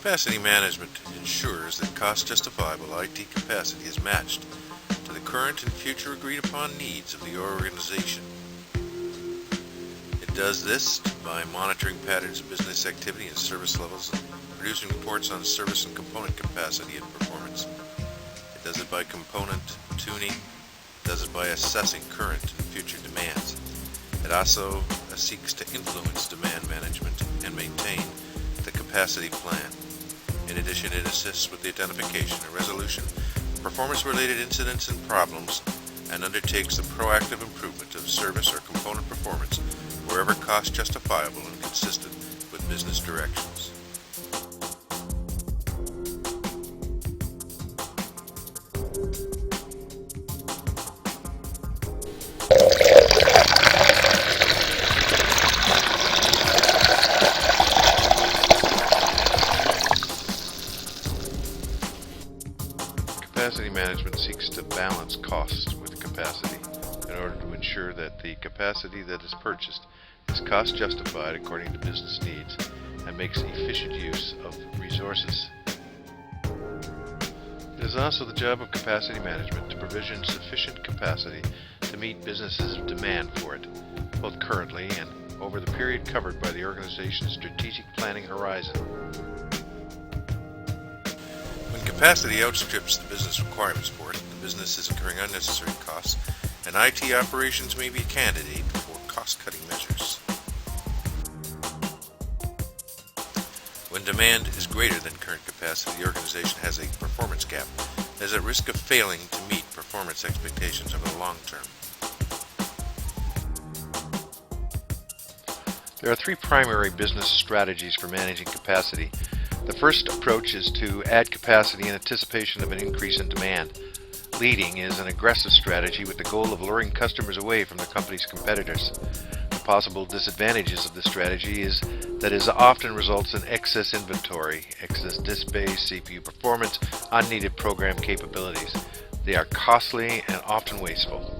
Capacity management ensures that cost-justifiable IT capacity is matched to the current and future agreed-upon needs of the organization. It does this by monitoring patterns of business activity and service levels and producing reports on service and component capacity and performance. It does it by component tuning. It does it by assessing current and future demands. It also seeks to influence demand management and maintain the capacity plan. In addition, it assists with the identification and resolution of performance-related incidents and problems and undertakes the proactive improvement of service or component performance wherever cost justifiable and consistent with business directions. Capacity management seeks to balance costs with capacity in order to ensure that the capacity that is purchased is cost justified according to business needs and makes efficient use of resources. It is also the job of capacity management to provision sufficient capacity to meet businesses' demand for it, both currently and over the period covered by the organization's strategic planning horizon. When capacity outstrips the business requirements for it, the business is incurring unnecessary costs, and IT operations may be a candidate for cost-cutting measures. When demand is greater than current capacity, the organization has a performance gap and is at risk of failing to meet performance expectations over the long term. There are three primary business strategies for managing capacity. The first approach is to add capacity in anticipation of an increase in demand. Leading is an aggressive strategy with the goal of luring customers away from the company's competitors. The possible disadvantages of this strategy is that it often results in excess inventory, excess disk space, CPU performance, unneeded program capabilities. They are costly and often wasteful.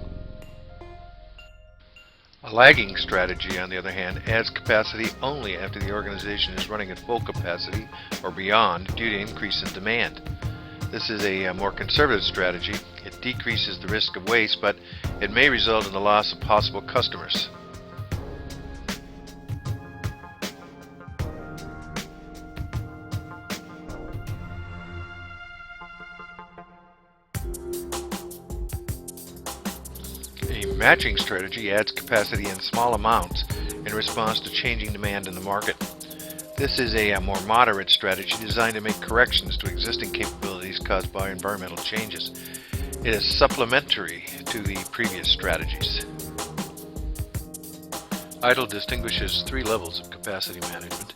A lagging strategy, on the other hand, adds capacity only after the organization is running at full capacity or beyond due to increase in demand. This is a more conservative strategy. It decreases the risk of waste, but it may result in the loss of possible customers. A matching strategy adds capacity in small amounts in response to changing demand in the market. This is a more moderate strategy designed to make corrections to existing capabilities caused by environmental changes. It is supplementary to the previous strategies. ITIL distinguishes three levels of capacity management,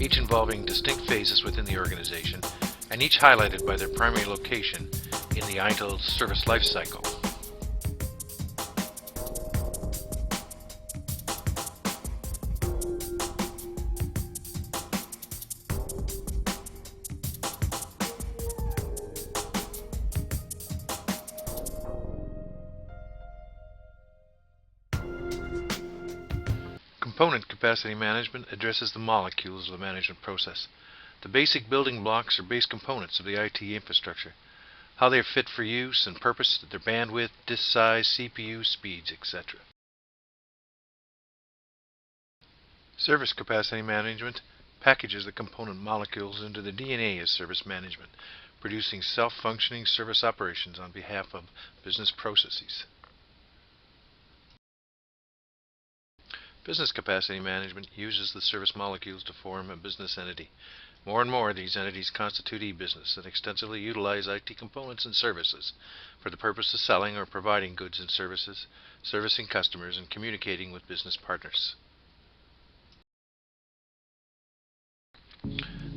each involving distinct phases within the organization, and each highlighted by their primary location in the ITIL service life cycle. Component capacity management addresses the molecules of the management process. The basic building blocks or base components of the IT infrastructure, how they are fit for use and purpose, their bandwidth, disk size, CPU, speeds, etc. Service capacity management packages the component molecules into the DNA of service management, producing self-functioning service operations on behalf of business processes. Business capacity management uses the service molecules to form a business entity. More and more, these entities constitute e-business and extensively utilize IT components and services for the purpose of selling or providing goods and services, servicing customers, and communicating with business partners.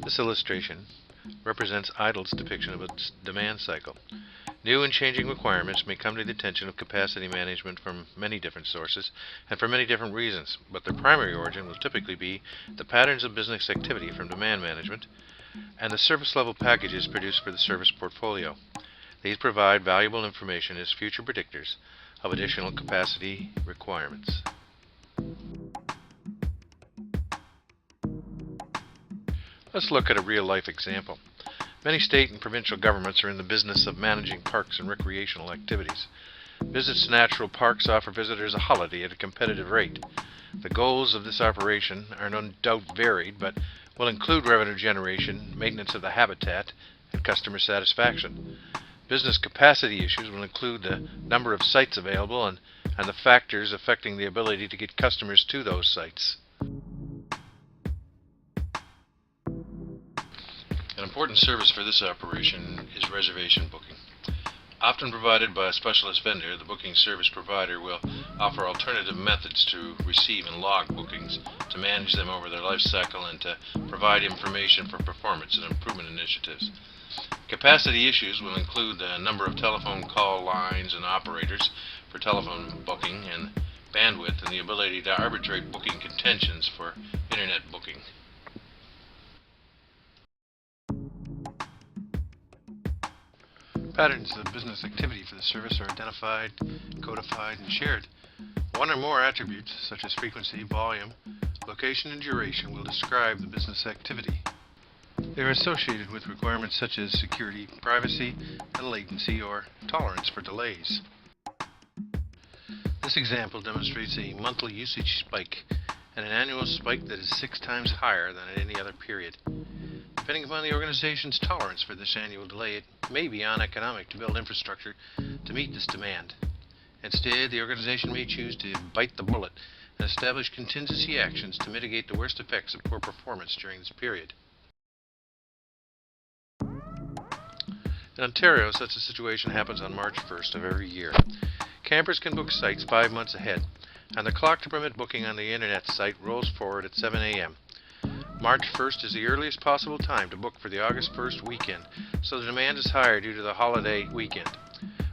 This illustration represents ITIL's depiction of a demand cycle. New and changing requirements may come to the attention of capacity management from many different sources and for many different reasons, but their primary origin will typically be the patterns of business activity from demand management and the service level packages produced for the service portfolio. These provide valuable information as future predictors of additional capacity requirements. Let's look at a real-life example. Many state and provincial governments are in the business of managing parks and recreational activities. Visits to natural parks offer visitors a holiday at a competitive rate. The goals of this operation are no doubt varied, but will include revenue generation, maintenance of the habitat, and customer satisfaction. Business capacity issues will include the number of sites available and the factors affecting the ability to get customers to those sites. An important service for this operation is reservation booking. Often provided by a specialist vendor, the booking service provider will offer alternative methods to receive and log bookings, to manage them over their life cycle, and to provide information for performance and improvement initiatives. Capacity issues will include the number of telephone call lines and operators for telephone booking, and bandwidth, and the ability to arbitrate booking contentions for internet booking. Patterns of business activity for the service are identified, codified, and shared. One or more attributes, such as frequency, volume, location, and duration, will describe the business activity. They are associated with requirements such as security, privacy, and latency, or tolerance for delays. This example demonstrates a monthly usage spike and an annual spike that is 6 times higher than at any other period. Depending upon the organization's tolerance for this annual delay, it may be uneconomic to build infrastructure to meet this demand. Instead, the organization may choose to bite the bullet and establish contingency actions to mitigate the worst effects of poor performance during this period. In Ontario, such a situation happens on March 1st of every year. Campers can book sites 5 months ahead, and the clock to permit booking on the internet site rolls forward at 7 a.m. March 1st is the earliest possible time to book for the August 1st weekend, so the demand is higher due to the holiday weekend.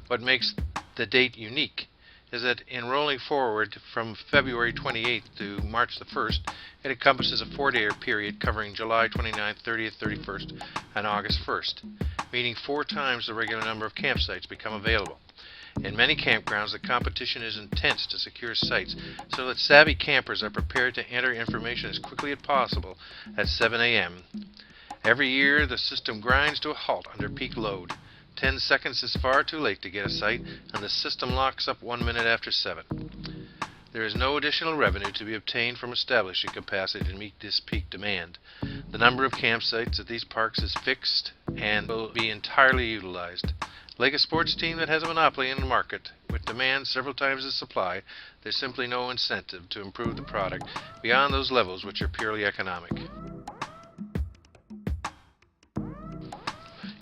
What makes the date unique is that in rolling forward from February 28th to March the 1st, it encompasses a 4-day period covering July 29th, 30th, 31st, and August 1st, meaning 4 times the regular number of campsites become available. In many campgrounds, the competition is intense to secure sites, so that savvy campers are prepared to enter information as quickly as possible at 7 a.m. Every year, the system grinds to a halt under peak load. 10 seconds is far too late to get a site, and the system locks up 1 minute after 7. There is no additional revenue to be obtained from establishing capacity to meet this peak demand. The number of campsites at these parks is fixed and will be entirely utilized. Like a sports team that has a monopoly in the market, with demand several times the supply, there's simply no incentive to improve the product beyond those levels which are purely economic.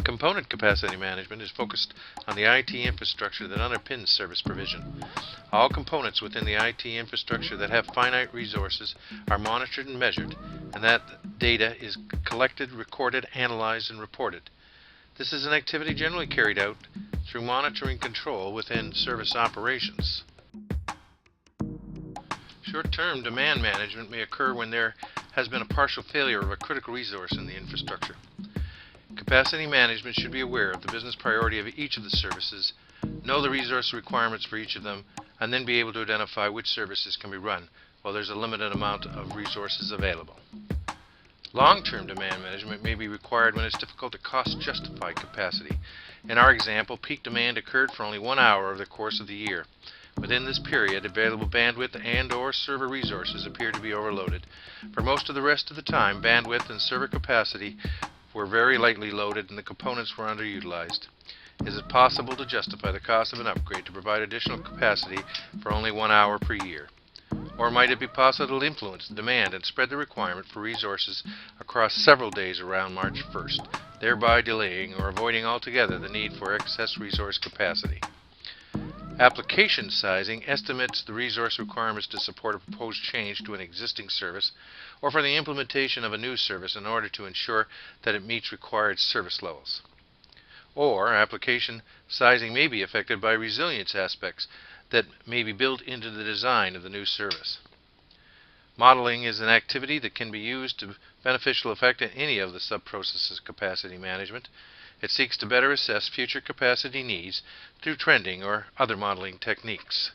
Component capacity management is focused on the IT infrastructure that underpins service provision. All components within the IT infrastructure that have finite resources are monitored and measured, and that data is collected, recorded, analyzed, and reported. This is an activity generally carried out through monitoring control within service operations. Short-term demand management may occur when there has been a partial failure of a critical resource in the infrastructure. Capacity management should be aware of the business priority of each of the services, know the resource requirements for each of them, and then be able to identify which services can be run while there's a limited amount of resources available. Long-term demand management may be required when it's difficult to cost-justify capacity. In our example, peak demand occurred for only 1 hour over the course of the year. Within this period, available bandwidth and/or server resources appear to be overloaded. For most of the rest of the time, bandwidth and server capacity were very lightly loaded and the components were underutilized. Is it possible to justify the cost of an upgrade to provide additional capacity for only 1 hour per year? Or might it be possible to influence the demand and spread the requirement for resources across several days around March 1st, thereby delaying or avoiding altogether the need for excess resource capacity? Application sizing estimates the resource requirements to support a proposed change to an existing service or for the implementation of a new service in order to ensure that it meets required service levels. Or application sizing may be affected by resilience aspects that may be built into the design of the new service. Modeling is an activity that can be used to beneficial effect in any of the sub-processes of capacity management. It seeks to better assess future capacity needs through trending or other modeling techniques.